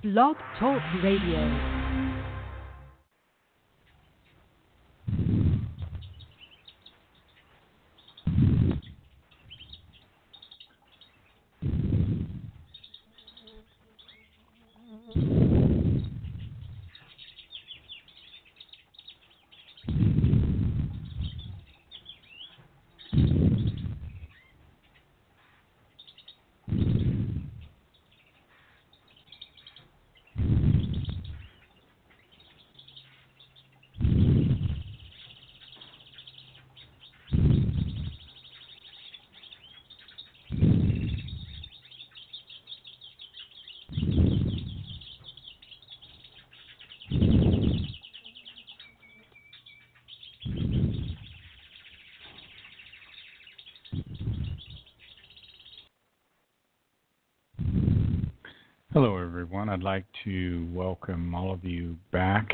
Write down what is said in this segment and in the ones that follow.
Blog Talk Radio. Hello, everyone. I'd like to welcome all of you back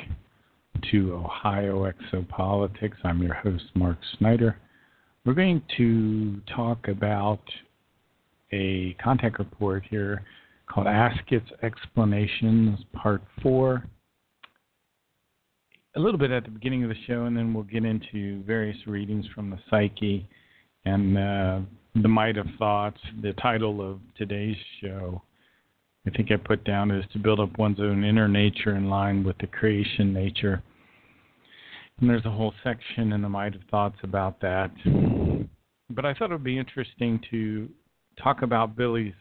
to Ohio Exopolitics. I'm your host, Mark Snyder. We're going to talk about a contact report here called Askets Explanations, Part 4. A little bit at the beginning of the show, and then we'll get into various readings from the psyche and the might of thoughts. The title of today's show, I think I put down, is to build up one's own inner nature in line with the creation nature. And there's a whole section in the Might of Thoughts about that. But I thought it would be interesting to talk about Billy's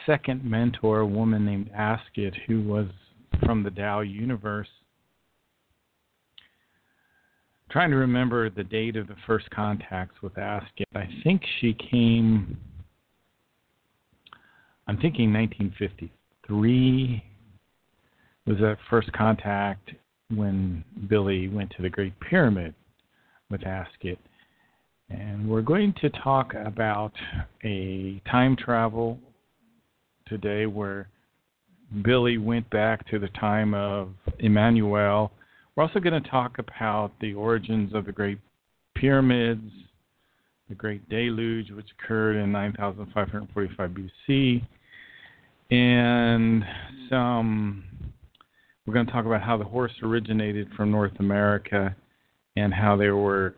second mentor, a woman named Askets, who was from the Tao universe. I'm trying to remember the date of the first contacts with Askets. I think she came... I'm thinking 1953 was that first contact when Billy went to the Great Pyramid with Askets. And we're going to talk about a time travel today where Billy went back to the time of Emmanuel. We're also going to talk about the origins of the Great Pyramids, the Great Deluge, which occurred in 9545 BC, and we're going to talk about how the horse originated from North America and how there were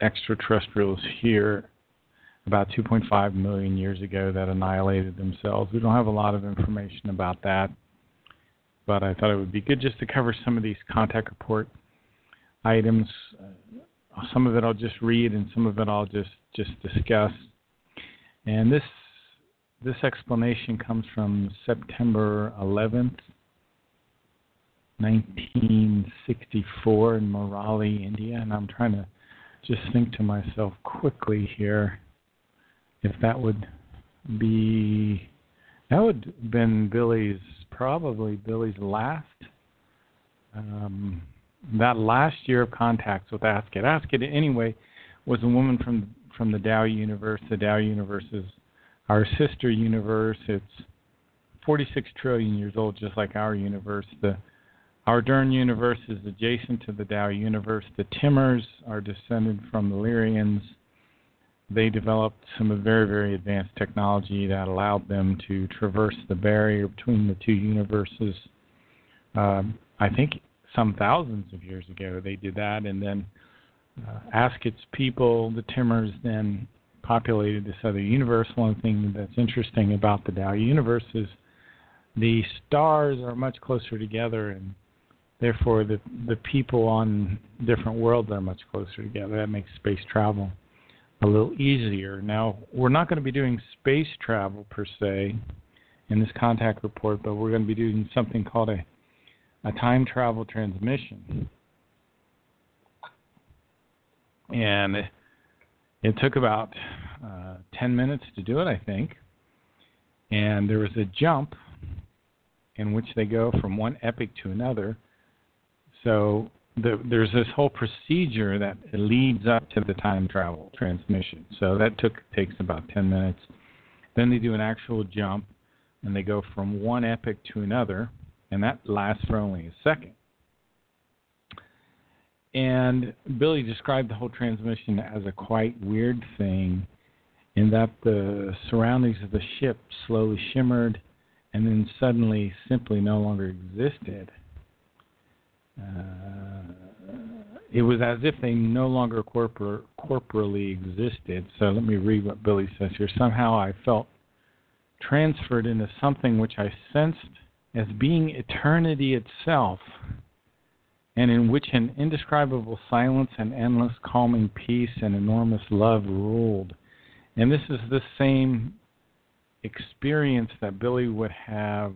extraterrestrials here about 2.5 million years ago that annihilated themselves. We don't have a lot of information about that, but I thought it would be good just to cover some of these contact report items. Some of it I'll just read, and some of it I'll just discuss. And this explanation comes from September 11th, 1964 in Morali, India. And I'm trying to just think to myself quickly here if that would have been probably Billy's last. That last year of contacts with Askets. Askets, anyway, was a woman from the Tao universe. The Tao universe is our sister universe. It's 46 trillion years old, just like our universe. Our Dern universe is adjacent to the Tao universe. The Timurs are descended from the Lyrians. They developed some very, very advanced technology that allowed them to traverse the barrier between the two universes. I think some thousands of years ago they did that, and then Askets people, the Timurs, then populated this other universe. One thing that's interesting about the Tao universe is the stars are much closer together, and therefore the people on different worlds are much closer together. That makes space travel a little easier. Now, we're not going to be doing space travel per se in this contact report, but we're going to be doing something called a time travel transmission. And it took about 10 minutes to do it, I think. And there was a jump in which they go from one epoch to another. So there's this whole procedure that leads up to the time travel transmission. So that takes about 10 minutes. Then they do an actual jump, and they go from one epoch to another, and that lasts for only a second. And Billy described the whole transmission as a quite weird thing in that the surroundings of the ship slowly shimmered and then suddenly simply no longer existed. It was as if they no longer corporally existed. So let me read what Billy says here. Somehow I felt transferred into something which I sensed as being eternity itself, and in which an indescribable silence and endless calming peace and enormous love ruled. And this is the same experience that Billy would have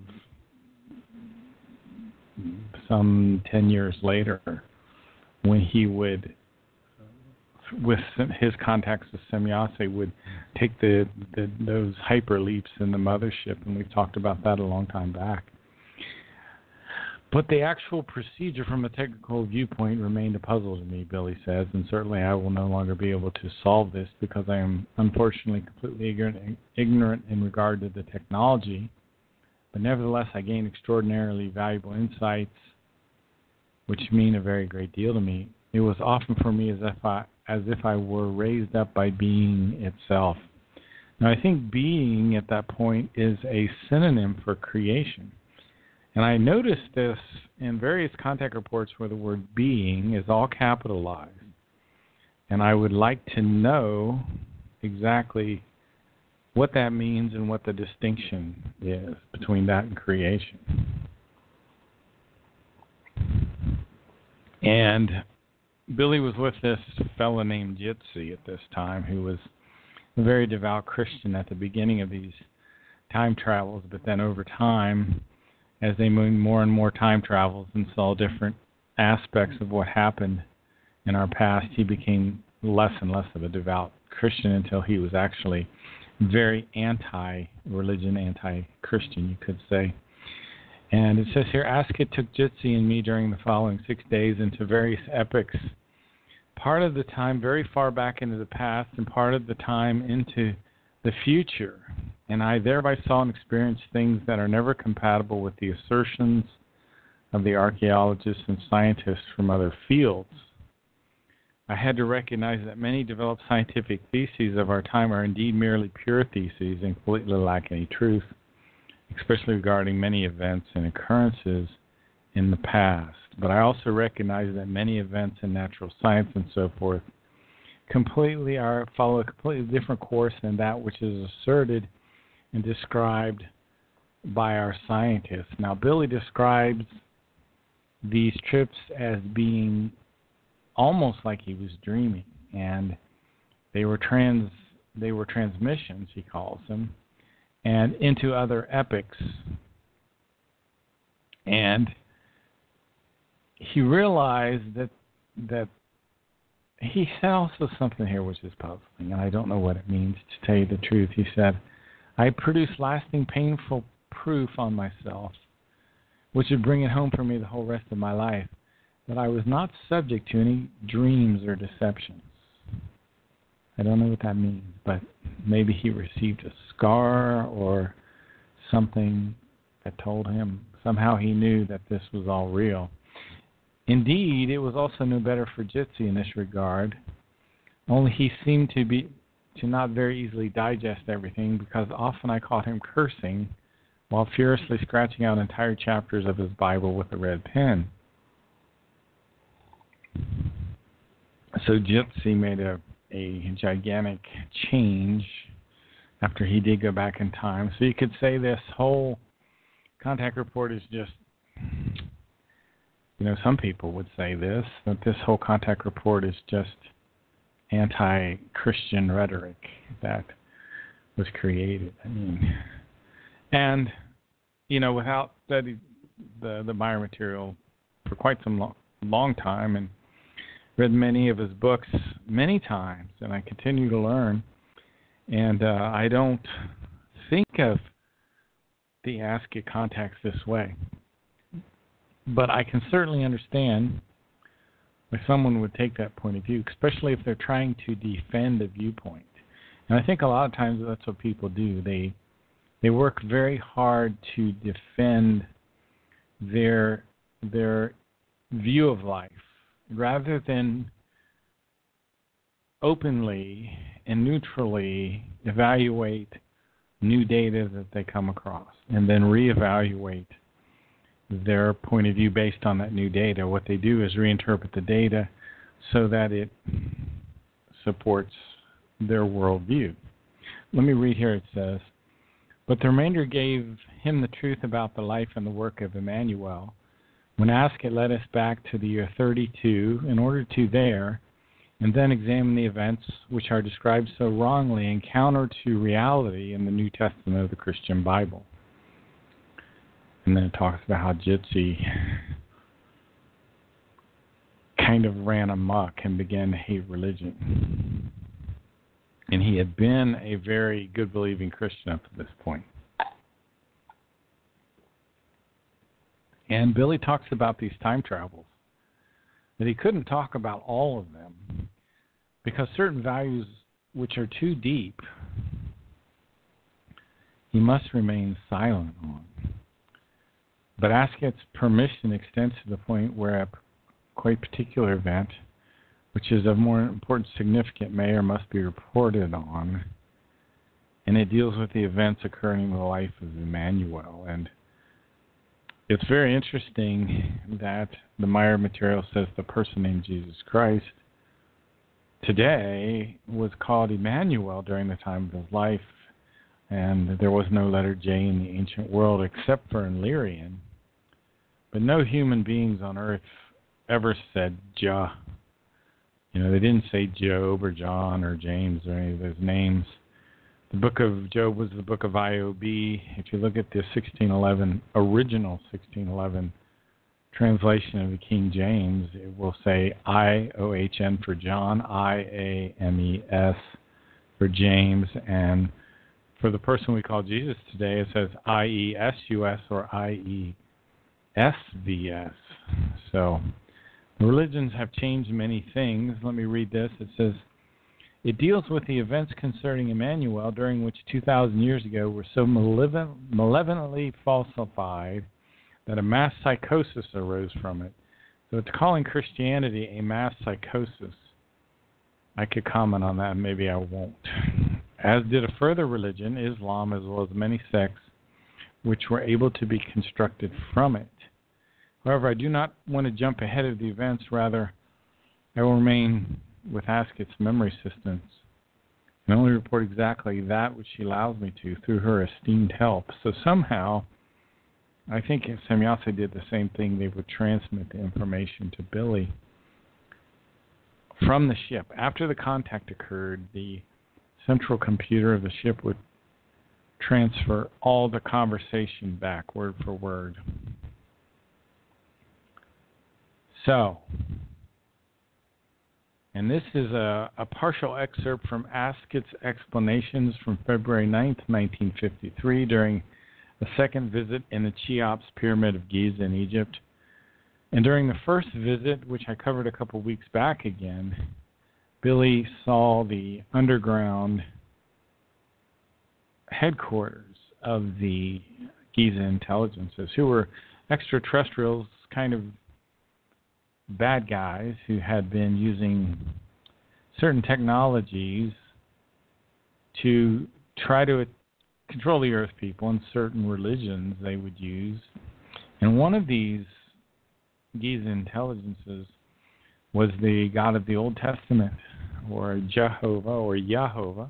some 10 years later when he would, with his contacts with Semyase, would take those hyper leaps in the mothership, and we've talked about that a long time back. But the actual procedure from a technical viewpoint remained a puzzle to me, Billy says, and certainly I will no longer be able to solve this because I am unfortunately completely ignorant in regard to the technology. But nevertheless, I gained extraordinarily valuable insights, which mean a very great deal to me. It was often for me as if I were raised up by being itself. Now, I think being at that point is a synonym for creation. And I noticed this in various contact reports where the word being is all capitalized. And I would like to know exactly what that means and what the distinction is between that and creation. And Billy was with this fellow named Jitsi at this time, who was a very devout Christian at the beginning of these time travels, but then over time, as they moved more and more time travels and saw different aspects of what happened in our past, he became less and less of a devout Christian until he was actually very anti-religion, anti-Christian, you could say. And it says here, Asket took Jitsi and me during the following 6 days into various epochs, part of the time very far back into the past and part of the time into the future. And I thereby saw and experienced things that are never compatible with the assertions of the archaeologists and scientists from other fields. I had to recognize that many developed scientific theses of our time are indeed merely pure theses and completely lack any truth, especially regarding many events and occurrences in the past. But I also recognize that many events in natural science and so forth follow a completely different course than that which is asserted and described by our scientists. Now, Billy describes these trips as being almost like he was dreaming, and they were transmissions, he calls them, and into other epochs. And he realized that he said also something here which is puzzling, and I don't know what it means, to tell you the truth. He said, I produced lasting, painful proof on myself, which would bring it home for me the whole rest of my life, that I was not subject to any dreams or deceptions. I don't know what that means, but maybe he received a scar or something that told him, somehow he knew that this was all real. Indeed, it was also no better for Jitsi in this regard, only he seemed to not very easily digest everything, because often I caught him cursing while furiously scratching out entire chapters of his Bible with a red pen. So Jitsi made a gigantic change after he did go back in time. So you could say this whole contact report is just, some people would say this, that this whole contact report is just anti-Christian rhetoric that was created. Without studying the biomaterial for quite some long time and read many of his books many times, and I continue to learn, and I don't think of the Asket contacts this way. But I can certainly understand why someone would take that point of view, especially if they're trying to defend a viewpoint. And I think a lot of times that's what people do. They work very hard to defend their view of life rather than openly and neutrally evaluate new data that they come across, and then reevaluate their point of view based on that new data. What they do is reinterpret the data so that it supports their worldview. Let me read here. It says, "But the remainder gave him the truth about the life and the work of Emmanuel. When Asket led us back to the year 32 in order to there, and then examine the events which are described so wrongly and counter to reality in the New Testament of the Christian Bible." And then it talks about how Jitsi kind of ran amok and began to hate religion. And he had been a very good believing Christian up to this point. And Billy talks about these time travels, that he couldn't talk about all of them because certain values which are too deep, he must remain silent on. But Asket's permission extends to the point where a quite particular event, which is of more important significance, may or must be reported on, and it deals with the events occurring in the life of Emmanuel. And it's very interesting that the Meyer material says the person named Jesus Christ today was called Emmanuel during the time of his life, and there was no letter J in the ancient world except for in Lyrian. But no human beings on earth ever said Jah. They didn't say Job or John or James or any of those names. The book of Job was the book of IOB. If you look at the original 1611 translation of the King James, it will say IOHN for John, IAMES for James, and for the person we call Jesus today, it says IESUS or IESVS. So the religions have changed many things. Let me read this. It says, "It deals with the events concerning Emmanuel during which 2,000 years ago were so malevolently falsified that a mass psychosis arose from it." So it's calling Christianity a mass psychosis. I could comment on that, maybe I won't. As did a further religion, Islam, as well as many sects, which were able to be constructed from it. However, I do not want to jump ahead of the events. Rather, I will remain with Asket's memory systems and only report exactly that which she allows me to through her esteemed help. So somehow, I think if Semyase did the same thing, they would transmit the information to Billy from the ship. After the contact occurred, the central computer of the ship would transfer all the conversation back, word for word. So, and this is a partial excerpt from Asket's explanations from February 9th, 1953, during a second visit in the Cheops Pyramid of Giza in Egypt. And during the first visit, which I covered a couple weeks back again, Billy saw the underground headquarters of the Giza intelligences, who were extraterrestrials, kind of bad guys who had been using certain technologies to try to control the earth people and certain religions they would use. And one of these Giza intelligences was the God of the Old Testament, or Jehovah, or Yahovah,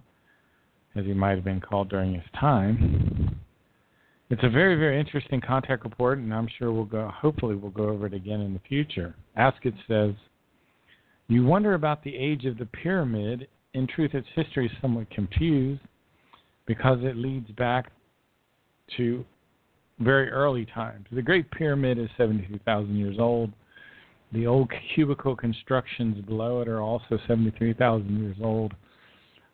as he might have been called during his time. It's a very, very interesting contact report, and I'm sure hopefully we'll go over it again in the future. Asket says, "You wonder about the age of the pyramid. In truth, its history is somewhat confused because it leads back to very early times. The Great Pyramid is 72,000 years old. The old cubical constructions below it are also 73,000 years old.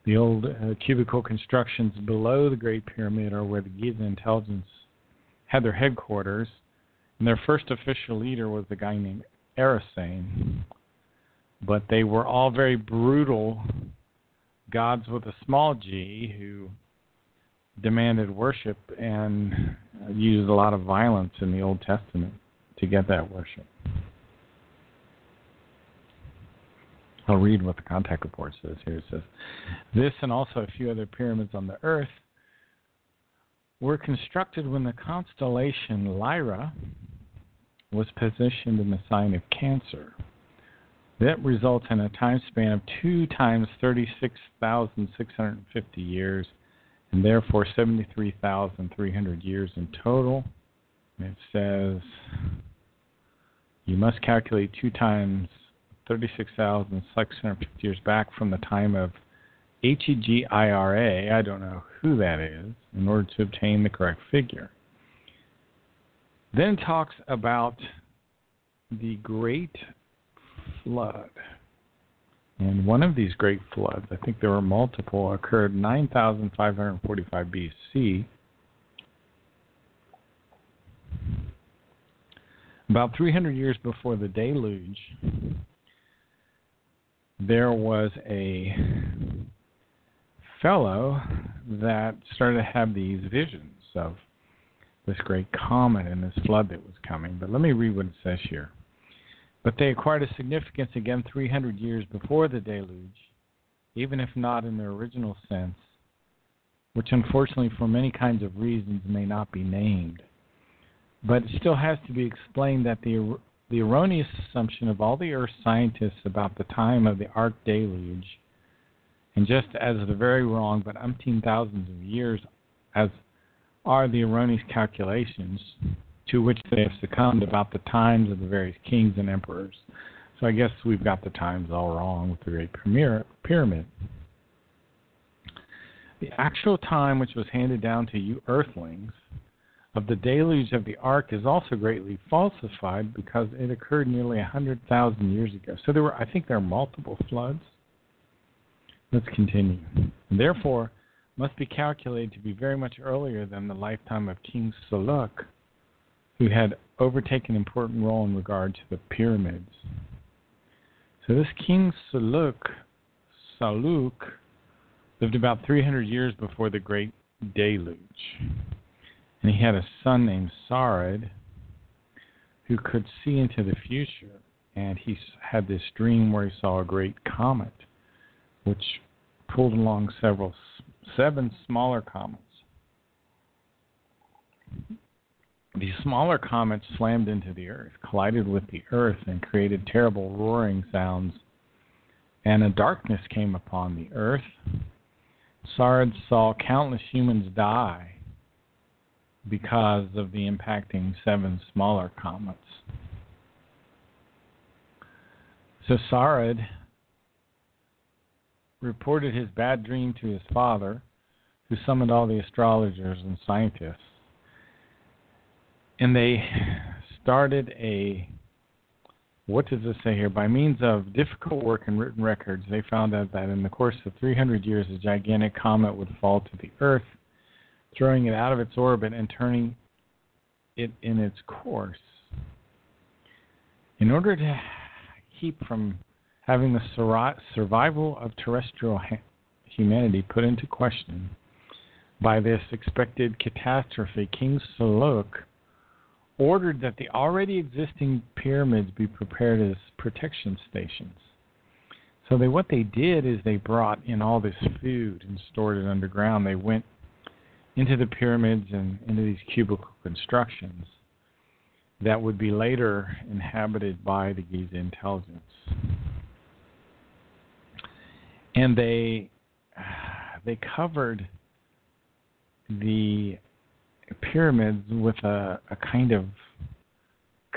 The old cubical constructions below the Great Pyramid are where the Giza intelligence had their headquarters, and their first official leader was a guy named Erisane. But they were all very brutal gods with a small g who demanded worship and used a lot of violence in the Old Testament to get that worship." I'll read what the contact report says here. It says, "This and also a few other pyramids on the earth were constructed when the constellation Lyra was positioned in the sign of Cancer. That results in a time span of 2 times 36,650 years, and therefore 73,300 years in total. And it says you must calculate 2 times 36,650 years back from the time of Hegira, I don't know who that is, in order to obtain the correct figure. Then it talks about the Great Flood. And one of these great floods, I think there were multiple, occurred 9,545 BC. About 300 years before the deluge, there was a fellow that started to have these visions of this great comet and this flood that was coming. But let me read what it says here. But they acquired a significance again 300 years before the deluge, even if not in their original sense, which unfortunately for many kinds of reasons may not be named. But it still has to be explained that the erroneous assumption of all the Earth scientists about the time of the Ark deluge, and just as the very wrong but umpteen thousands of years as are the erroneous calculations to which they have succumbed about the times of the various kings and emperors. So I guess we've got the times all wrong with the Great Pyramid. The actual time which was handed down to you earthlings of the deluge of the Ark is also greatly falsified because it occurred nearly 100,000 years ago. So I think there are multiple floods. Let's continue. And therefore, must be calculated to be very much earlier than the lifetime of King Saluk, who had overtaken an important role in regard to the pyramids. So this King Saluk lived about 300 years before the Great Deluge. And he had a son named Sarid who could see into the future. And he had this dream where he saw a great comet, which pulled along 7 smaller comets. These smaller comets slammed into the Earth, collided with the Earth, and created terrible roaring sounds. And a darkness came upon the Earth. Sarid saw countless humans die because of the impacting 7 smaller comets. So Sarid reported his bad dream to his father, who summoned all the astrologers and scientists. And they started what does it say here? By means of difficult work and written records, they found out that in the course of 300 years, a gigantic comet would fall to the Earth, throwing it out of its orbit and turning it in its course. In order to keep from having the survival of terrestrial humanity put into question by this expected catastrophe, King Saluk ordered that the already existing pyramids be prepared as protection stations. So what they did is they brought in all this food and stored it underground. They went into the pyramids and into these cubicle constructions that would be later inhabited by the Giza intelligence. And they covered the pyramids with a kind of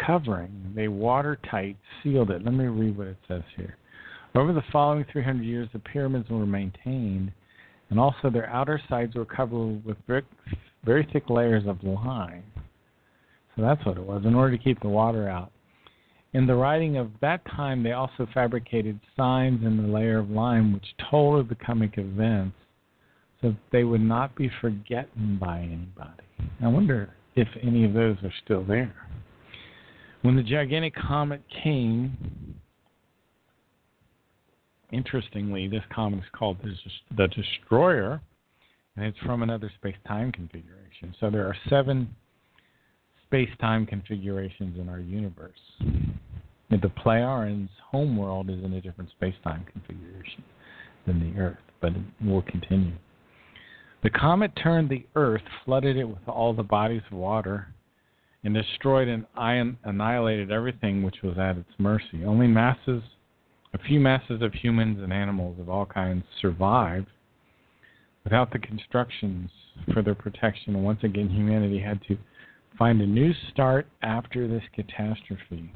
covering. They watertight sealed it. Let me read what it says here. Over the following 300 years, the pyramids were maintained, and also their outer sides were covered with very thick layers of lime. So that's what it was, in order to keep the water out. In the writing of that time, they also fabricated signs in the layer of lime which told of the coming events, so that they would not be forgotten by anybody. I wonder if any of those are still there. When the gigantic comet came, interestingly, this comet is called the Destroyer, and it's from another space-time configuration. So there are 7 space-time configurations in our universe. The Plejarians' homeworld is in a different space-time configuration than the Earth, but it will continue. The comet turned the Earth, flooded it with all the bodies of water, and destroyed and annihilated everything which was at its mercy. Only a few masses of humans and animals of all kinds survived. Without the constructions for their protection, and once again humanity had to find a new start after this catastrophe.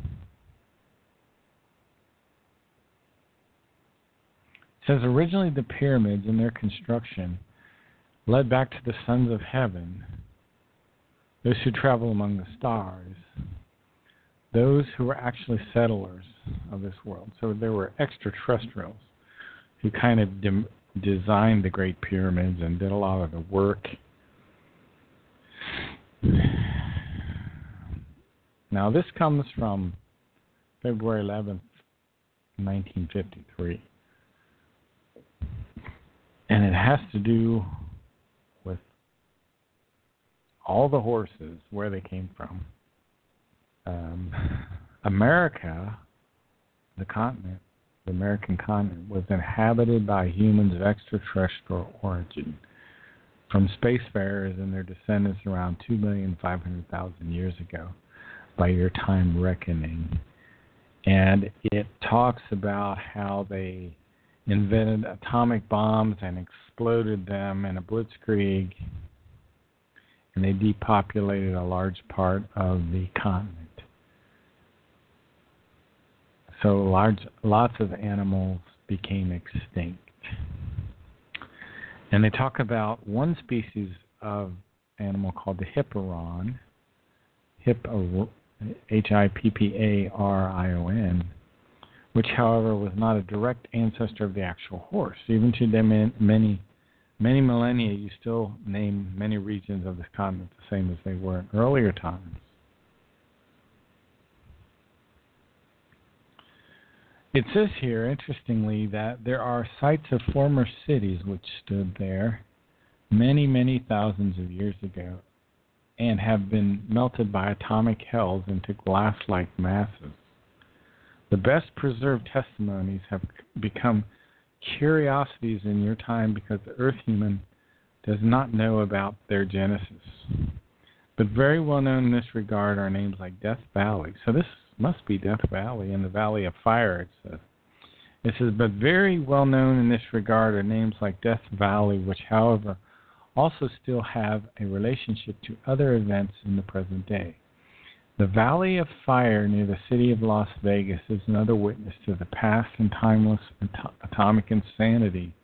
It says originally the pyramids and their construction led back to the sons of heaven, those who travel among the stars, those who were actually settlers of this world. So there were extraterrestrials who kind of designed the Great Pyramids and did a lot of the work. Now this comes from February 11th, 1953. And it has to do with all the horses, where they came from. America, the continent, the American continent, was inhabited by humans of extraterrestrial origin, from spacefarers and their descendants around 2,500,000 years ago, by your time reckoning. And it talks about how they invented atomic bombs and exploded them in a blitzkrieg, and they depopulated a large part of the continent. So lots of animals became extinct. And they talk about one species of animal called the hipparon, Hipparon, which, however, was not a direct ancestor of the actual horse. Even today, many millennia, you still name many regions of this continent the same as they were in earlier times. It says here, interestingly, that there are sites of former cities which stood there many, many thousands of years ago and have been melted by atomic hells into glass-like masses. The best preserved testimonies have become curiosities in your time because the earth human does not know about their genesis. But very well known in this regard are names like Death Valley. So this must be Death Valley in the Valley of Fire, it says. It says, but very well known in this regard are names like Death Valley, which, however, also still have a relationship to other events in the present day. The Valley of Fire near the city of Las Vegas is another witness to the past and timeless atomic insanity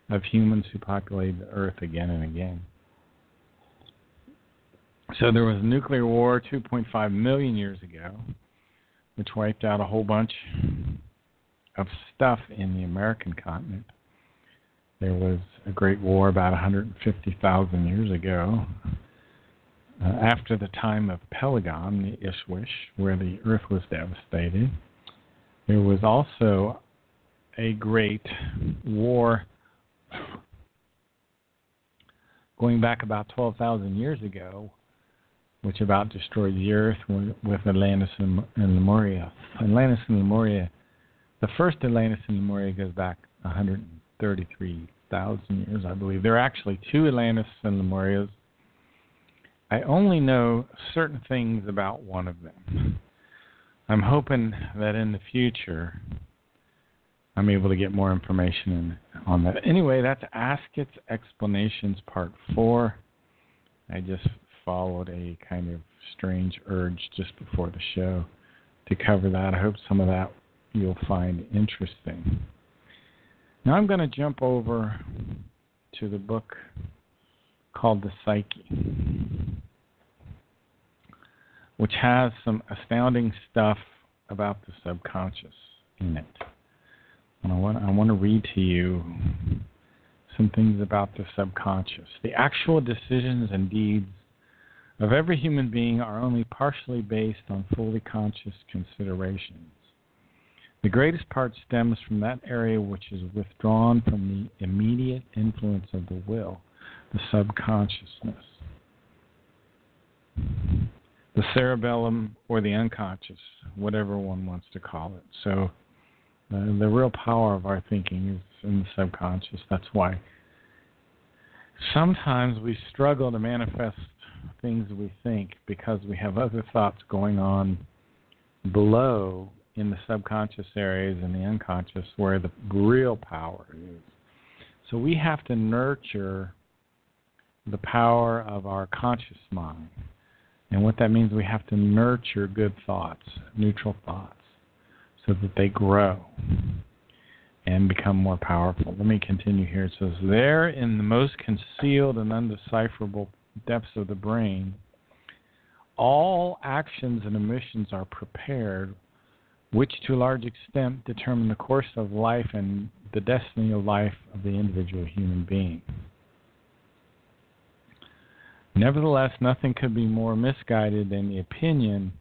of humans who populated the earth again and again. So there was a nuclear war 2.5 million years ago, which wiped out a whole bunch of stuff in the American continent. There was a great war about 150,000 years ago, after the time of Pelagon, the Ishwish, where the earth was devastated. There was also a great war going back about 12,000 years ago, which about destroyed the earth with Atlantis and Lemuria. Atlantis and Lemuria, the first Atlantis and Lemuria goes back 133,000 years, I believe. There are actually two Atlantis and Lemurias. I only know certain things about one of them. I'm hoping that in the future I'm able to get more information on that. Anyway, that's Askets Explanations Part 4. I just followed a kind of strange urge just before the show to cover that. I hope some of that you'll find interesting. Now I'm going to jump over to the book called The Psyche, which has some astounding stuff about the subconscious in it. And I want to read to you some things about the subconscious. The actual decisions and deeds of every human being are only partially based on fully conscious considerations. The greatest part stems from that area which is withdrawn from the immediate influence of the will, the subconsciousness, the cerebellum, or the unconscious, whatever one wants to call it. So the real power of our thinking is in the subconscious. That's why Sometimes we struggle to manifest things we think because we have other thoughts going on below in the subconscious areas and the unconscious where the real power is. So we have to nurture the power of our conscious mind. And what that means, we have to nurture good thoughts, neutral thoughts, so that they grow and become more powerful. Let me continue here. It says, there in the most concealed and undecipherable depths of the brain, all actions and emissions are prepared, which to a large extent determine the course of life and the destiny of life of the individual human being. Nevertheless, nothing could be more misguided than the opinion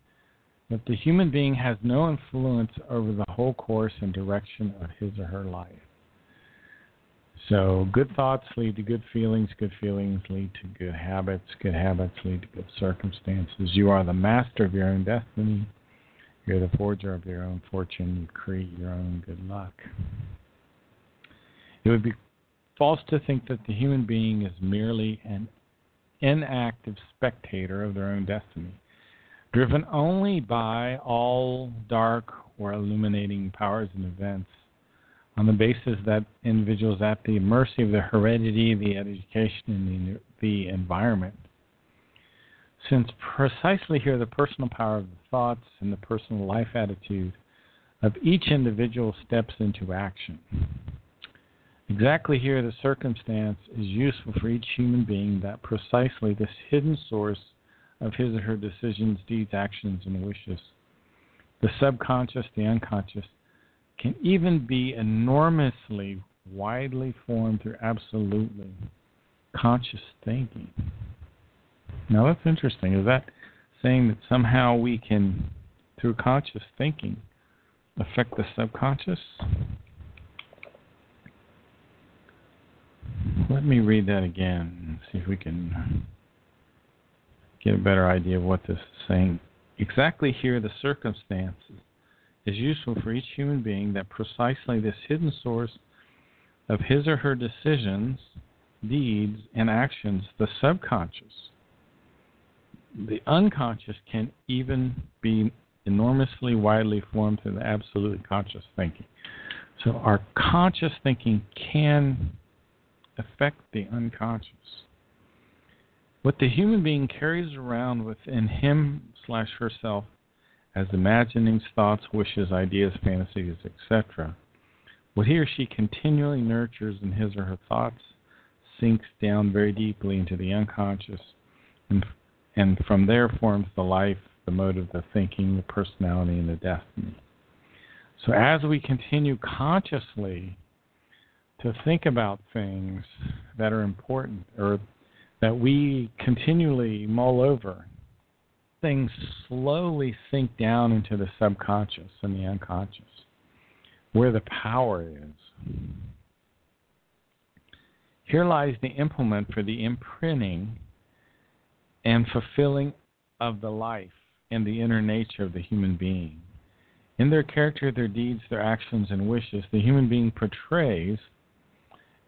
that the human being has no influence over the whole course and direction of his or her life. So good thoughts lead to good feelings lead to good habits lead to good circumstances. You are the master of your own destiny. You're the forger of your own fortune. You create your own good luck. It would be false to think that the human being is merely an inactive spectator of their own destiny, driven only by all dark or illuminating powers and events, on the basis that individuals at the mercy of their heredity, the education, and the environment. Since precisely here the personal power of the thoughts and the personal life attitude of each individual steps into action. Exactly here the circumstance is useful for each human being that precisely this hidden source of his or her decisions, deeds, actions, and wishes, the subconscious, the unconscious, can even be enormously widely formed through absolutely conscious thinking. Now that's interesting. Is that saying that somehow we can, through conscious thinking, affect the subconscious? Let me read that again and see if we can get a better idea of what this is saying. Exactly here the circumstances is useful for each human being that precisely this hidden source of his or her decisions, deeds, and actions, the subconscious, the unconscious, can even be enormously widely formed through the absolutely conscious thinking. So our conscious thinking can affect the unconscious. What the human being carries around within him/herself as imaginings, thoughts, wishes, ideas, fantasies, etc., what he or she continually nurtures in his or her thoughts sinks down very deeply into the unconscious, and from there forms the life, the motive, the thinking, the personality, and the destiny. So as we continue consciously to think about things that are important or that we continually mull over, things slowly sink down into the subconscious and the unconscious, where the power is. Here lies the implement for the imprinting and fulfilling of the life and the inner nature of the human being. In their character, their deeds, their actions, and wishes, the human being portrays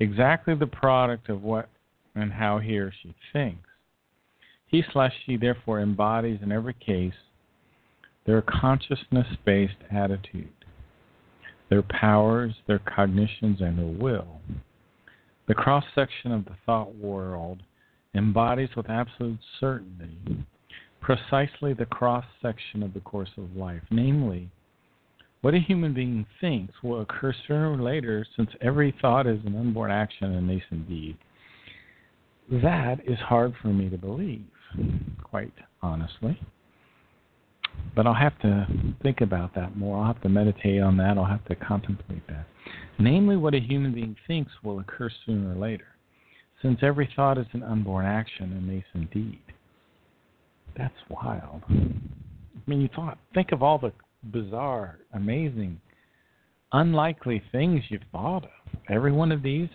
exactly the product of what and how he or she thinks. He/she therefore embodies in every case their consciousness-based attitude, their powers, their cognitions, and their will. The cross-section of the thought world embodies with absolute certainty precisely the cross-section of the course of life, namely, what a human being thinks will occur sooner or later, since every thought is an unborn action and nascent deed. That is hard for me to believe, quite honestly. But I'll have to think about that more. I'll have to meditate on that. I'll have to contemplate that. Namely, what a human being thinks will occur sooner or later, since every thought is an unborn action and nascent deed. That's wild. I mean, think of all the bizarre, amazing, unlikely things you've thought of. Every one of these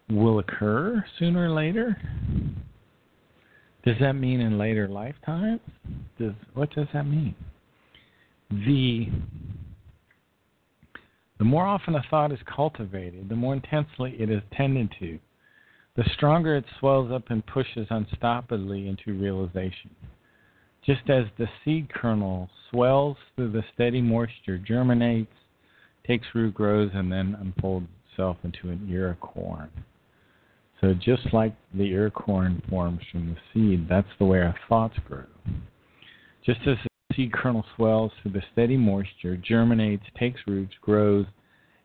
will occur sooner or later. Does that mean in later lifetimes? What does that mean? The The more often a thought is cultivated, the more intensely it is tended to, the stronger it swells up and pushes unstoppably into realization. Just as the seed kernel swells through the steady moisture, germinates, takes root, grows, and then unfolds itself into an ear of corn. So just like the ear of corn forms from the seed, that's the way our thoughts grow. Just as the seed kernel swells through the steady moisture, germinates, takes roots, grows,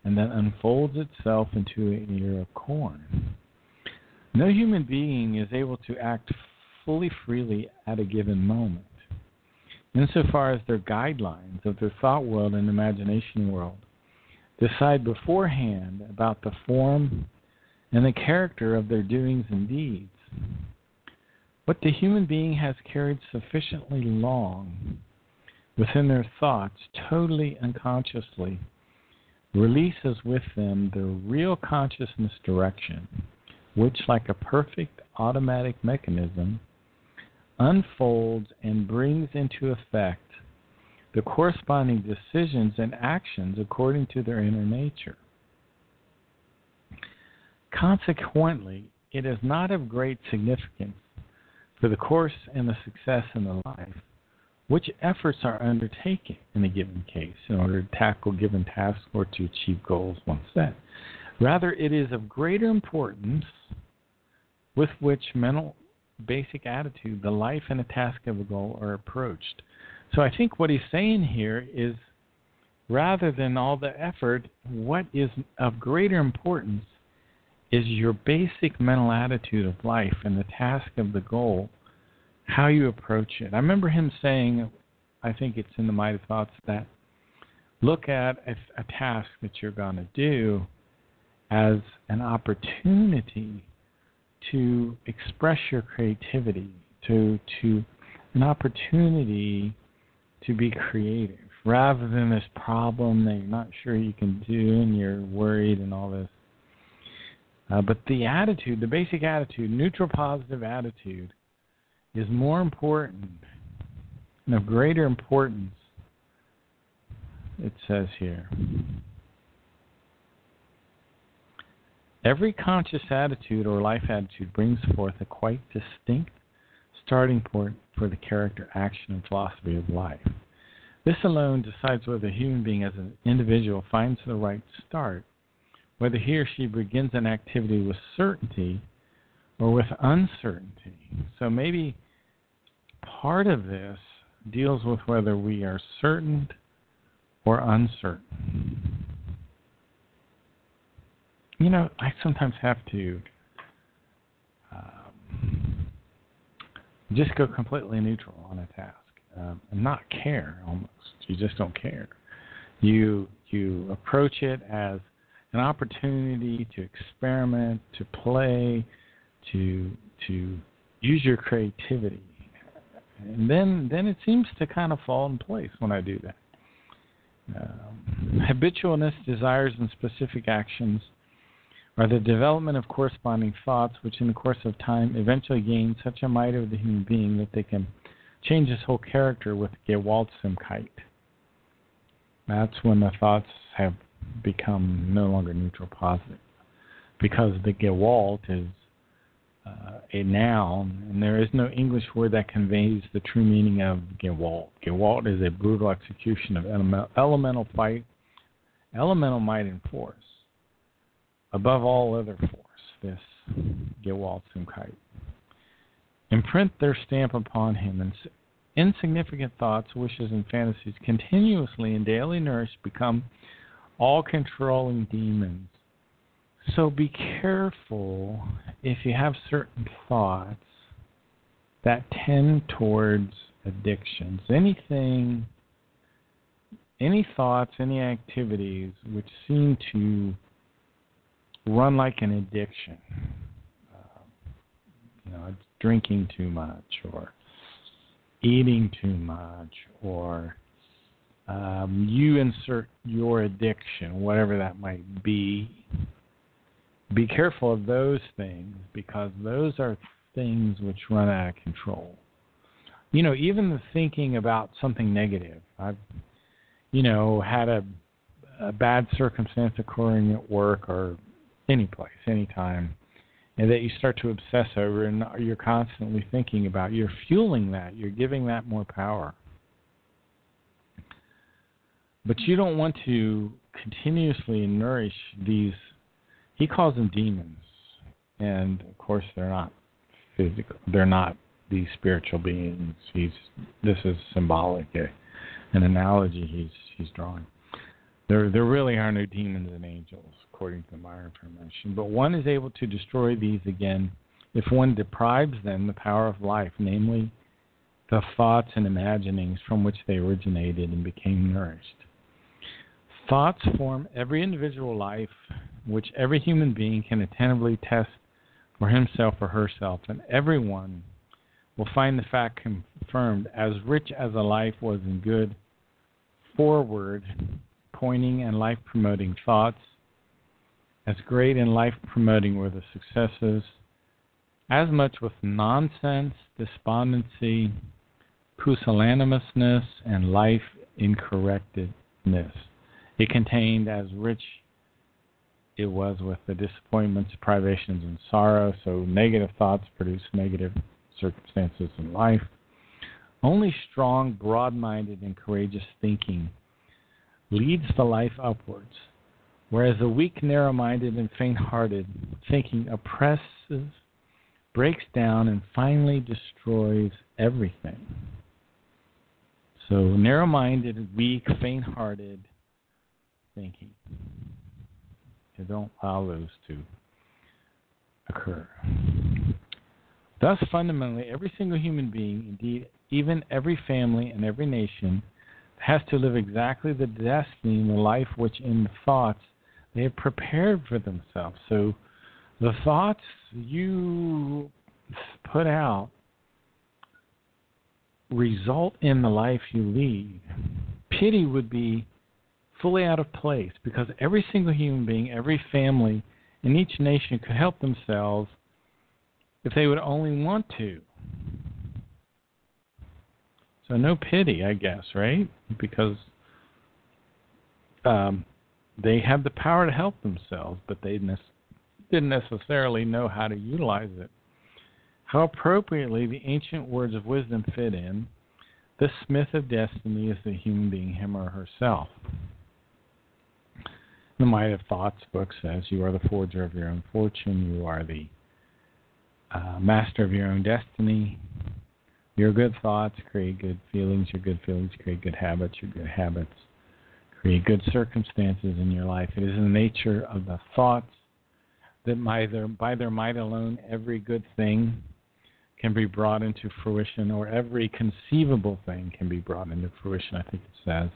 and then unfolds itself into an ear of corn. No human being is able to act fully freely at a given moment. Insofar as their guidelines of their thought world and imagination world decide beforehand about the form and the character of their doings and deeds, what the human being has carried sufficiently long within their thoughts, totally unconsciously, releases with them the real consciousness direction, which, like a perfect automatic mechanism, unfolds and brings into effect the corresponding decisions and actions according to their inner nature. Consequently, it is not of great significance for the course and the success in the life which efforts are undertaken in a given case in order to tackle given tasks or to achieve goals once set. Rather, it is of greater importance with which mental basic attitude, the life and the task of a goal are approached. So I think what he's saying here is, rather than all the effort, what is of greater importance is your basic mental attitude of life and the task of the goal, how you approach it. I remember him saying, I think it's in the Mighty Thoughts, that look at a task that you're going to do as an opportunity to express your creativity, to an opportunity to be creative, rather than this problem that you're not sure you can do and you're worried and all this. But the attitude, the basic attitude, neutral positive attitude, is more important and of greater importance, it says here. Every conscious attitude or life attitude brings forth a quite distinct starting point for the character, action, and philosophy of life. This alone decides whether a human being as an individual finds the right start, whether he or she begins an activity with certainty or with uncertainty. So maybe part of this deals with whether we are certain or uncertain. You know, I sometimes have to just go completely neutral on a task and not care almost. You just don't care. You approach it as an opportunity to experiment, to play, to use your creativity. And then it seems to kind of fall in place when I do that. Habitualness, desires, and specific actions are the development of corresponding thoughts, which in the course of time eventually gain such a might over the human being that they can change his whole character with Gewaltsamkeit. That's when the thoughts have become no longer neutral positive, because the Gewalt is a noun, and there is no English word that conveys the true meaning of Gewalt. Gewalt is a brutal execution of elemental might and force, above all other force, this Gewaltsamkeit. Imprint their stamp upon him, and insignificant thoughts, wishes, and fantasies continuously and daily nourished become all-controlling demons. So be careful if you have certain thoughts that tend towards addictions. Any thoughts, any activities which seem to run like an addiction. Drinking too much, or eating too much, or you insert your addiction, whatever that might be. Be careful of those things, because those are things which run out of control. Even the thinking about something negative. I've, had a a bad circumstance occurring at work or any place, anytime, and that you start to obsess over and you're constantly thinking about, you're fueling that, you're giving that more power. But you don't want to continuously nourish these, he calls them demons. And, of course, they're not physical. They're not these spiritual beings. This is symbolic, an analogy he's drawing. There really are no demons and angels, according to my information. But one is able to destroy these again if one deprives them the power of life, namely the thoughts and imaginings from which they originated and became nourished. Thoughts form every individual life, which every human being can attentively test for himself or herself, and everyone will find the fact confirmed. As rich as a life was in good, forward-pointing and life-promoting thoughts, as great and life-promoting were the successes, as much with nonsense, despondency, pusillanimousness, and life-incorrectedness. It contained as rich it was with the disappointments, privations, and sorrow. So negative thoughts produce negative circumstances in life. Only strong, broad-minded, and courageous thinking leads the life upwards, whereas the weak, narrow-minded, and faint-hearted thinking oppresses, breaks down, and finally destroys everything. So narrow-minded, weak, faint-hearted thinking. You don't allow those to occur. Thus, fundamentally, every single human being, indeed, even every family and every nation, has to live exactly the destiny and the life which in the thoughts they have prepared for themselves. So the thoughts you put out result in the life you lead. Pity would be fully out of place, because every single human being, every family in each nation could help themselves if they would only want to. So no pity, I guess, right? Because they have the power to help themselves, but they didn't necessarily know how to utilize it. How appropriately the ancient words of wisdom fit in. The smith of destiny is the human being, him or herself. The Might of Thoughts book says you are the forger of your own fortune. You are the master of your own destiny. Your good thoughts create good feelings. Your good feelings create good habits. Your good habits create good circumstances in your life. It is in the nature of the thoughts that by their might alone, every good thing can be brought into fruition, or every conceivable thing can be brought into fruition, I think it says.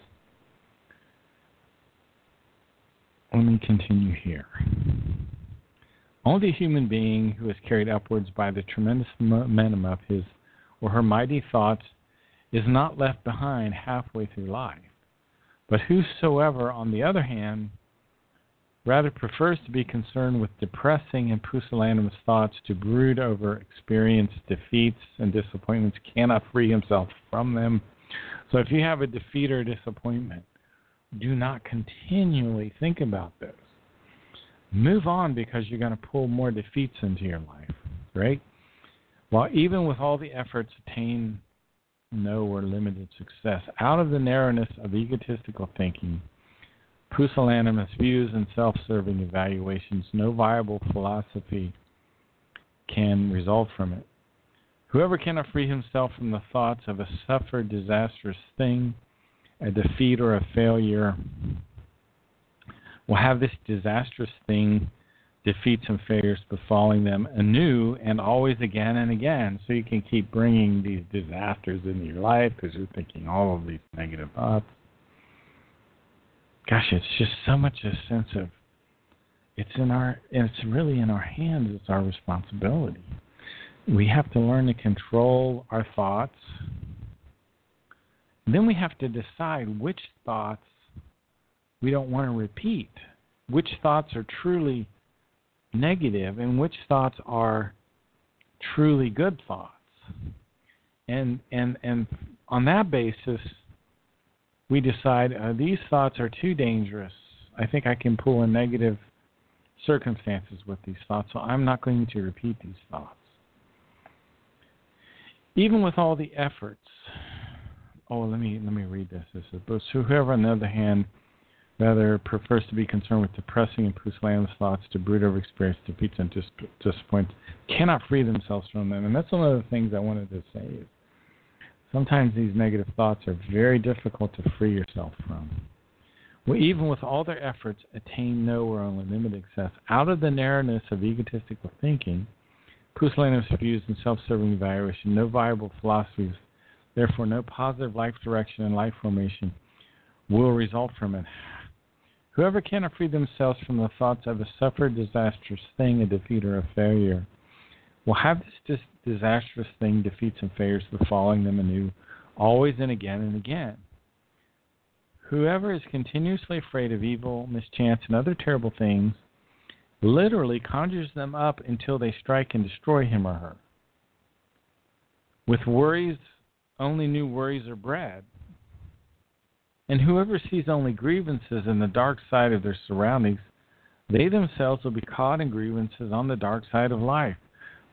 Let me continue here. Only a human being who is carried upwards by the tremendous momentum of his or her mighty thoughts is not left behind halfway through life. But whosoever, on the other hand, rather prefers to be concerned with depressing and pusillanimous thoughts, to brood over experienced defeats and disappointments, cannot free himself from them. So if you have a defeat or disappointment, do not continually think about this. Move on, because you're going to pull more defeats into your life, right? While even with all the efforts attain no or limited success, out of the narrowness of egotistical thinking, pusillanimous views, and self-serving evaluations, no viable philosophy can result from it. Whoever cannot free himself from the thoughts of a suffered disastrous thing, a defeat, or a failure, will have this disastrous thing, defeats and failures befalling them anew and always again and again. So you can keep bringing these disasters into your life because you're thinking all of these negative thoughts. Gosh, it's just so much a sense of it's really in our hands. It's our responsibility. We have to learn to control our thoughts. And then we have to decide which thoughts we don't want to repeat, which thoughts are truly negative and which thoughts are truly good thoughts. And on that basis, we decide these thoughts are too dangerous I think I can pull in negative circumstances with these thoughts, so I'm not going to repeat these thoughts. Even with all the efforts, let me read this. This is, but whoever, on the other hand, rather prefers to be concerned with depressing and pusillanimous thoughts to brood over experience, defeats, and disappoints, cannot free themselves from them. And that's one of the things I wanted to say. Is sometimes these negative thoughts are very difficult to free yourself from. Well, even with all their efforts, attain no or only limited success. Out of the narrowness of egotistical thinking, pusillanimous views, and self-serving evaluation, no viable philosophies, therefore no positive life direction and life formation will result from it. Whoever cannot free themselves from the thoughts of a suffered disastrous thing, a defeat, or a failure, will have this disastrous thing, defeats, and failures befalling them anew, always and again and again. Whoever is continuously afraid of evil, mischance, and other terrible things literally conjures them up until they strike and destroy him or her. With worries, only new worries are bred. And whoever sees only grievances in the dark side of their surroundings, they themselves will be caught in grievances on the dark side of life,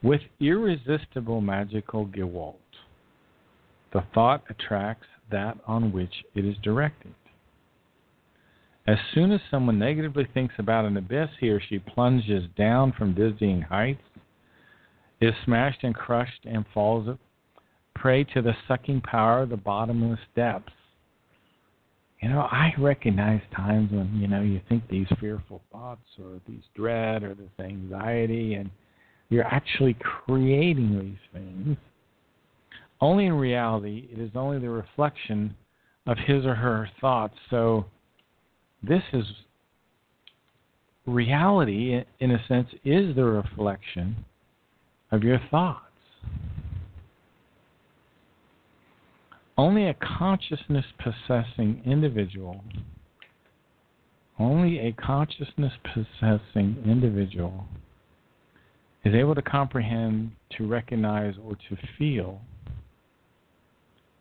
with irresistible magical gewalt. The thought attracts that on which it is directed. As soon as someone negatively thinks about an abyss, he or she plunges down from dizzying heights, is smashed and crushed, and falls prey to the sucking power of the bottomless depths. I recognize times when, you think these fearful thoughts or these dread or this anxiety, and you're actually creating these things. Only in reality, it is only the reflection of his or her thoughts. So this is reality, in a sense, is the reflection of your thoughts. Only a consciousness-possessing individual is able to comprehend, to recognize, or to feel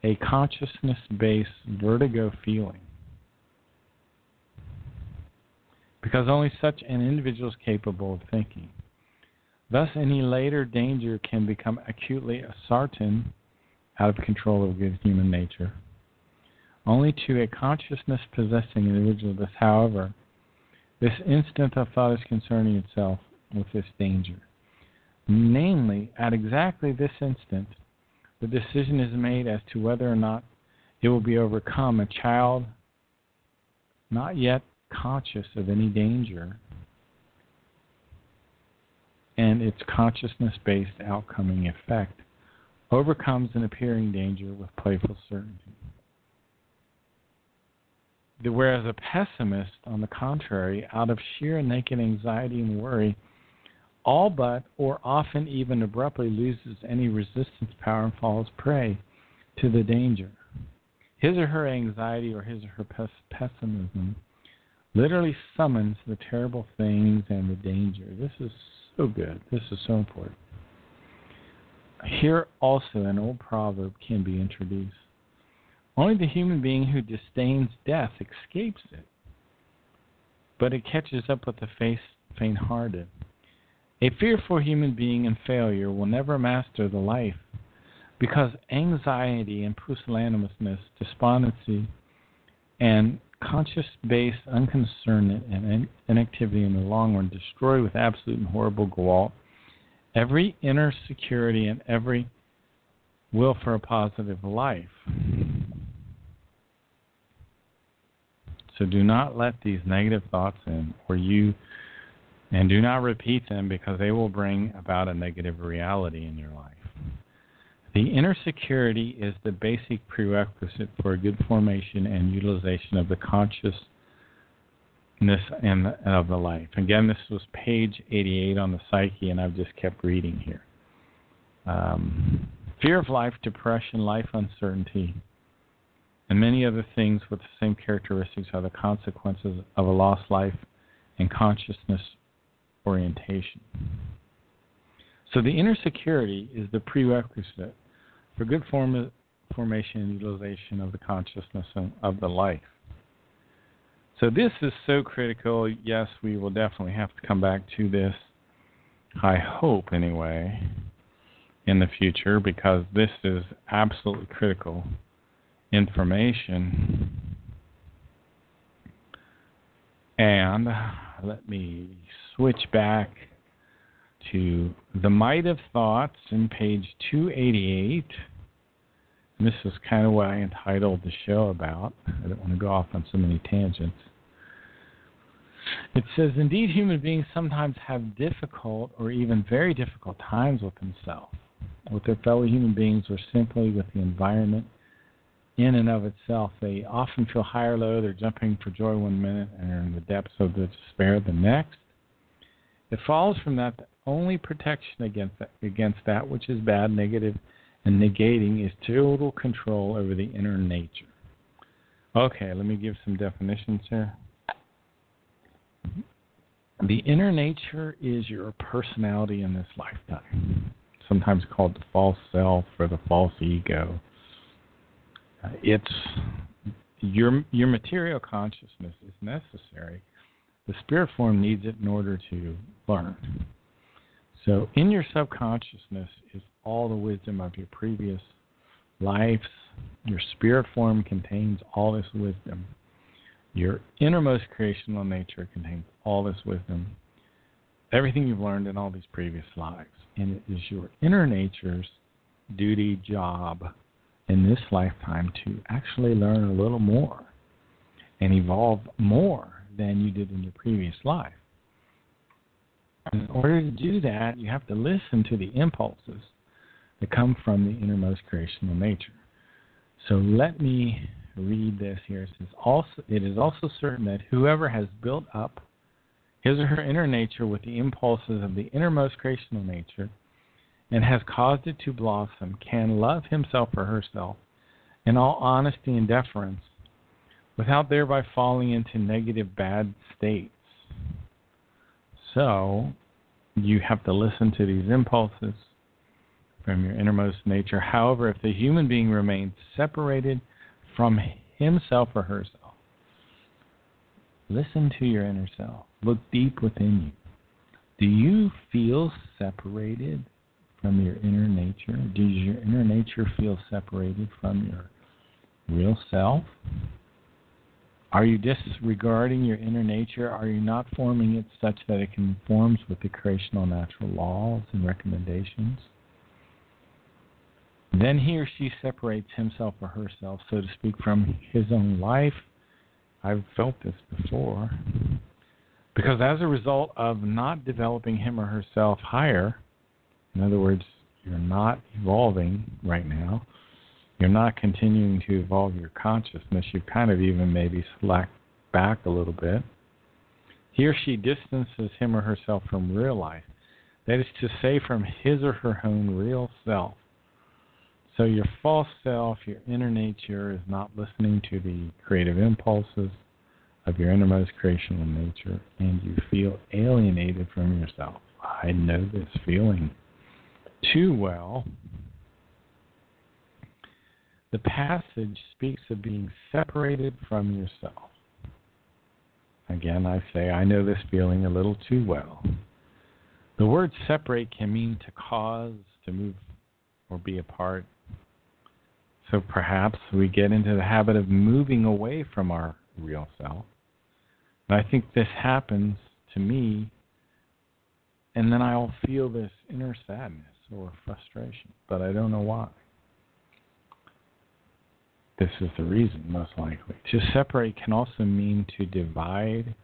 a consciousness-based vertigo feeling. Because only such an individual is capable of thinking. Thus, any later danger can become acutely ascertained, out of control of good human nature. Only to a consciousness-possessing individual does, however, this instant of thought is concerning itself with this danger. Namely, at exactly this instant, the decision is made as to whether or not it will be overcome. A child not yet conscious of any danger and its consciousness-based outcoming effect overcomes an appearing danger with playful certainty. Whereas a pessimist, on the contrary, out of sheer and naked anxiety and worry, all but or often even abruptly loses any resistance power and falls prey to the danger. His or her anxiety or his or her pessimism literally summons the terrible things and the danger. This is so good. This is so important. Here also an old proverb can be introduced. Only the human being who disdains death escapes it, but it catches up with the faint-hearted. A fearful human being in failure will never master the life, because anxiety and pusillanimousness, despondency, and conscious-based unconcernment and inactivity in the long run destroy with absolute and horrible gewalt every inner security and every will for a positive life. So do not let these negative thoughts in, and do not repeat them, because they will bring about a negative reality in your life. The inner security is the basic prerequisite for a good formation and utilization of the consciousness and of the life. Again, this was page 88 on the psyche, and I've just kept reading here. Fear of life, depression, life uncertainty, and many other things with the same characteristics are the consequences of a lost life and consciousness orientation. So the inner security is the prerequisite for good formation and utilization of the consciousness of the life. So this is so critical. Yes, we will definitely have to come back to this, I hope anyway, in the future, because this is absolutely critical information. And let me switch back to The Might of Thoughts in page 288. And this is kind of what I entitled the show about. I don't want to go off on so many tangents. It says, indeed, human beings sometimes have difficult or even very difficult times with themselves, with their fellow human beings, or simply with the environment in and of itself. They often feel high or low. They're jumping for joy one minute and are in the depths of the despair the next. It follows from that the only protection against that which is bad, negative, and negating is total control over the inner nature. Okay, let me give some definitions here. The inner nature is your personality in this lifetime, sometimes called the false self or the false ego. It's your material consciousness is necessary. The spirit form needs it in order to learn. So in your subconsciousness is all the wisdom of your previous lives. Your spirit form contains all this wisdom. Your innermost creational nature contains all this wisdom, everything you've learned in all these previous lives. And it is your inner nature's duty, job in this lifetime to actually learn a little more and evolve more than you did in your previous life. In order to do that, you have to listen to the impulses that come from the innermost creational nature. So let me read this here. It says, it is also certain that whoever has built up his or her inner nature with the impulses of the innermost creational nature and has caused it to blossom can love himself or herself in all honesty and deference without thereby falling into negative bad states. So you have to listen to these impulses from your innermost nature. However, if the human being remains separated from himself or herself, listen to your inner self. Look deep within you. Do you feel separated from your inner nature? Does your inner nature feel separated from your real self? Are you disregarding your inner nature? Are you not forming it such that it conforms with the creational-natural laws and recommendations? Then he or she separates himself or herself, so to speak, from his own life. I've felt this before. Because as a result of not developing him or herself higher, in other words, you're not evolving right now, you're not continuing to evolve your consciousness, you've kind of even maybe slacked back a little bit, he or she distances him or herself from real life. That is to say, from his or her own real self. So your false self, your inner nature, is not listening to the creative impulses of your innermost creational nature, and you feel alienated from yourself. I know this feeling too well. The passage speaks of being separated from yourself. Again, I say I know this feeling a little too well. The word separate can mean to cause, to move, or be apart. So perhaps we get into the habit of moving away from our real self. And I think this happens to me, and then I'll feel this inner sadness or frustration, but I don't know why. This is the reason, most likely. To separate can also mean to divide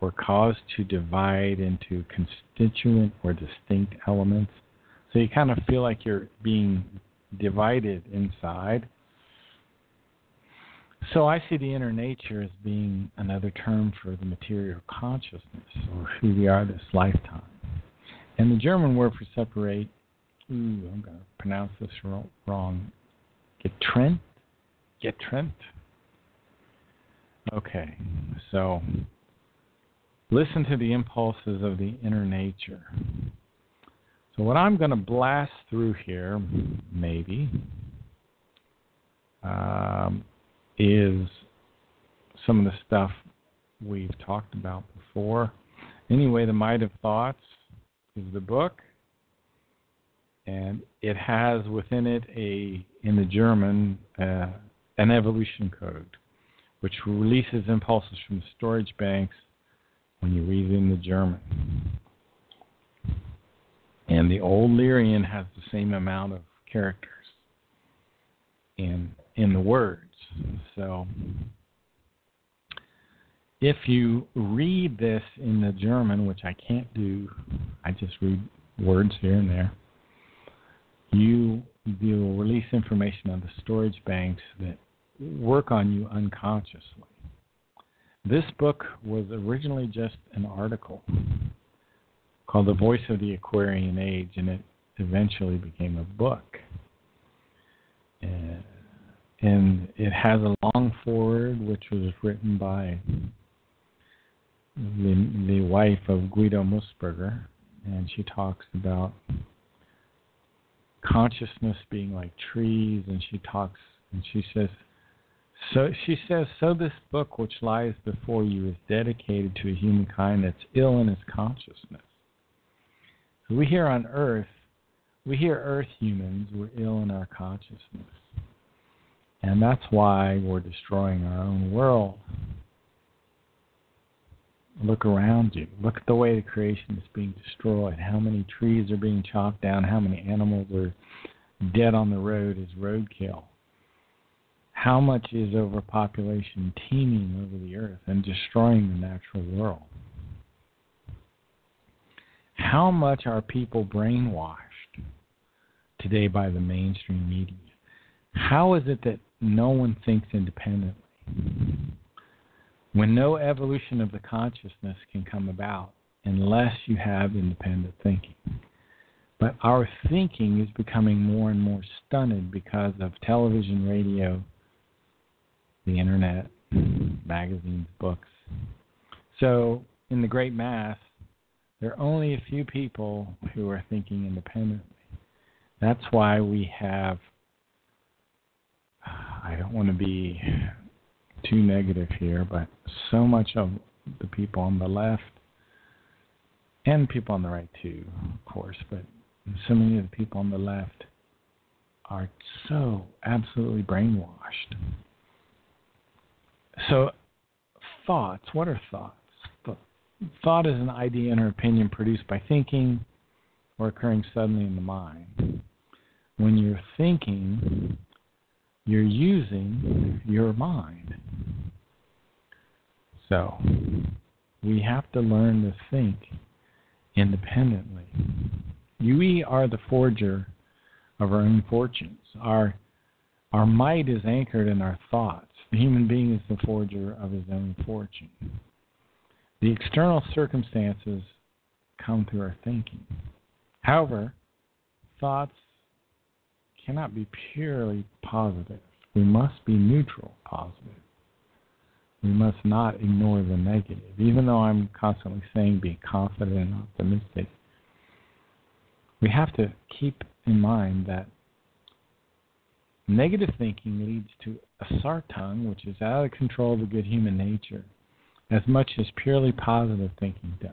or cause to divide into constituent or distinct elements. So you kind of feel like you're being divided inside. So I see the inner nature as being another term for the material consciousness, or who we are this lifetime. And the German word for separate, I'm going to pronounce this wrong, getrennt. Okay, so listen to the impulses of the inner nature. So what I'm going to blast through here, maybe, is some of the stuff we've talked about before. Anyway, The Might of Thoughts is the book, and it has within it in the German, an evolution code, which releases impulses from storage banks when you read it in the German. And the Old Lyrian has the same amount of characters in the words. So if you read this in the German, which I can't do, I just read words here and there, you will release information on the storage banks that work on you unconsciously. This book was originally just an article called The Voice of the Aquarian Age, and it eventually became a book. And it has a long foreword, which was written by the wife of Guido Musburger, and she talks about consciousness being like trees, and she says, so this book which lies before you is dedicated to a humankind that's ill in its consciousness. So we here on Earth, Earth humans, we're ill in our consciousness. And that's why we're destroying our own world. Look around you. Look at the way the creation is being destroyed. How many trees are being chopped down. How many animals are dead on the road as roadkill. How much is overpopulation teeming over the earth and destroying the natural world? How much are people brainwashed today by the mainstream media? How is it that no one thinks independently? When no evolution of the consciousness can come about unless you have independent thinking. But our thinking is becoming more and more stunted because of television, radio, the internet, magazines, books. So in the great mass, there are only a few people who are thinking independently. That's why we have, I don't want to be too negative here, but so much of the people on the left, and people on the right too, of course, but so many of the people on the left are so absolutely brainwashed. So thoughts, what are thoughts? Thought is an idea and or opinion produced by thinking or occurring suddenly in the mind. When you're thinking, you're using your mind. So we have to learn to think independently. We are the forger of our own fortunes. Our might is anchored in our thoughts. The human being is the forger of his own fortune. The external circumstances come through our thinking. However, thoughts cannot be purely positive. We must be neutral positive. We must not ignore the negative. Even though I'm constantly saying be confident and optimistic, we have to keep in mind that negative thinking leads to a sartung, which is out of control of the good human nature, as much as purely positive thinking does.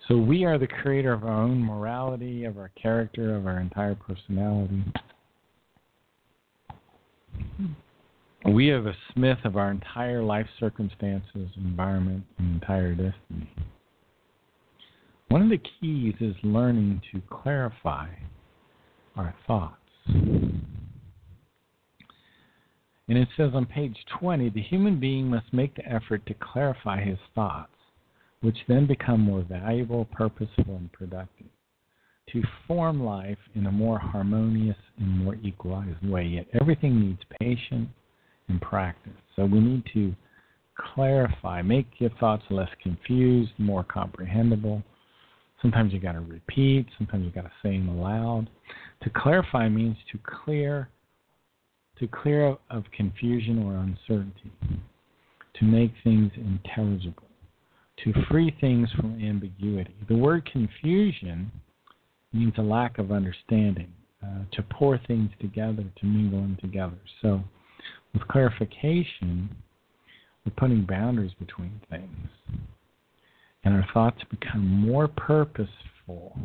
So we are the creator of our own morality, of our character, of our entire personality. We are the smith of our entire life circumstances, environment, and entire destiny. One of the keys is learning to clarify our thoughts. And it says on page 20, the human being must make the effort to clarify his thoughts, which then become more valuable, purposeful, and productive, to form life in a more harmonious and more equalized way. Yet everything needs patience and practice. So we need to clarify, make your thoughts less confused, more comprehensible. Sometimes you got to repeat, sometimes you got to say them aloud. To clarify means to clear of confusion or uncertainty, to make things intelligible, to free things from ambiguity. The word confusion means a lack of understanding, to pour things together, to mingle them together. So with clarification, We're putting boundaries between things. And our thoughts become more purposeful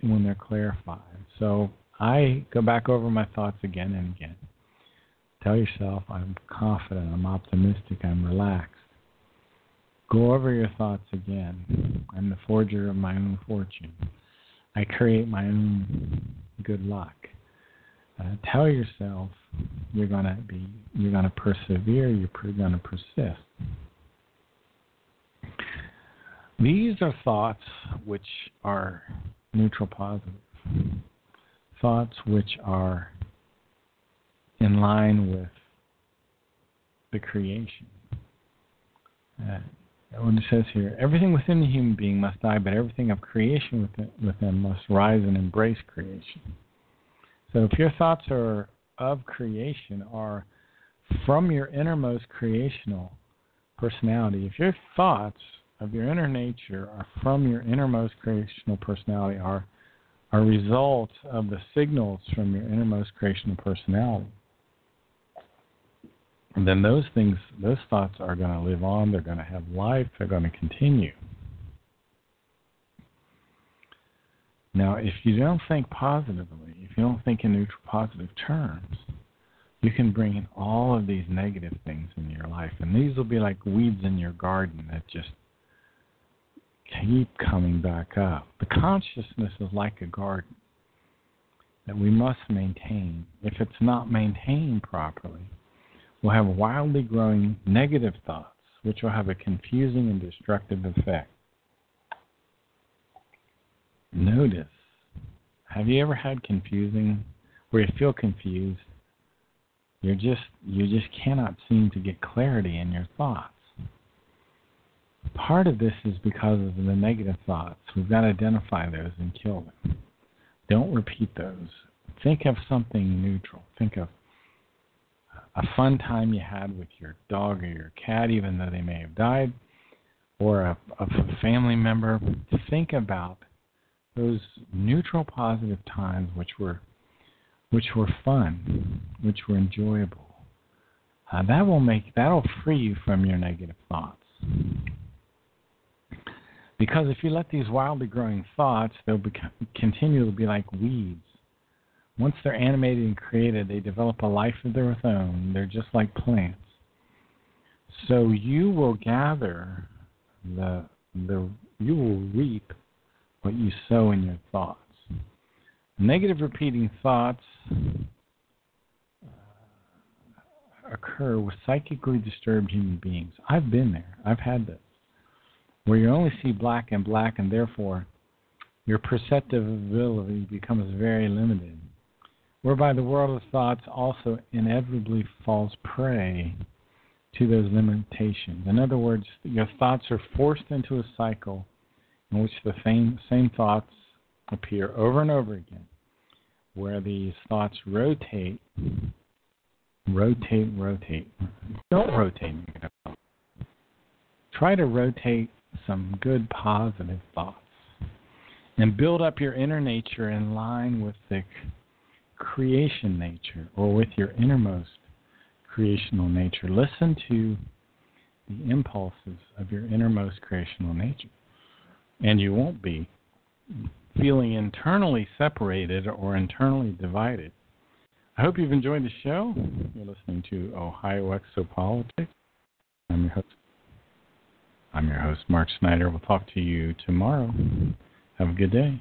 when they're clarified. So I go back over my thoughts again and again. Tell yourself, I'm confident, I'm optimistic, I'm relaxed. Go over your thoughts again. I'm the forger of my own fortune. I create my own good luck. Tell yourself you're going to persevere, you're going to persist. These are thoughts which are neutral positive. Thoughts which are in line with the creation. When it says here, everything within the human being must die, but everything of creation within must rise and embrace creation. So if your thoughts are of creation, are from your innermost creational personality, if your thoughts of your inner nature are from your innermost creational personality, are results of the signals from your innermost creational personality, and then those thoughts are going to live on, they're going to have life, they're going to continue. Now, if you don't think positively, if you don't think in neutral positive terms, you can bring in all of these negative things in your life, and these will be like weeds in your garden that just keep coming back up. The consciousness is like a garden that we must maintain. If it's not maintained properly, we'll have wildly growing negative thoughts, which will have a confusing and destructive effect. Notice, have you ever had confusing, where you feel confused, you just cannot seem to get clarity in your thoughts? Part of this is because of the negative thoughts. We've got to identify those and kill them. Don't repeat those. Think of something neutral. Think of a fun time you had with your dog or your cat, even though they may have died, or a family member. Think about those neutral positive times which were fun, which were enjoyable. That'll free you from your negative thoughts. Because if you let these wildly growing thoughts, they'll continue to be like weeds. Once they're animated and created, they develop a life of their own. They're just like plants. So you will gather you will reap what you sow in your thoughts. Negative repeating thoughts occur with psychically disturbed human beings. I've been there. I've had this. Where you only see black, and therefore your perceptive ability becomes very limited. Whereby the world of thoughts also inevitably falls prey to those limitations. In other words, your thoughts are forced into a cycle in which the same thoughts appear over and over again, where these thoughts rotate. Don't rotate. Try to rotate some good positive thoughts and build up your inner nature in line with the creation nature, or with your innermost creational nature. Listen to the impulses of your innermost creational nature, and you won't be feeling internally separated or internally divided. I hope you've enjoyed the show. You're listening to Ohio Exopolitics. I'm your host, Mark Snyder. We'll talk to you tomorrow. Have a good day.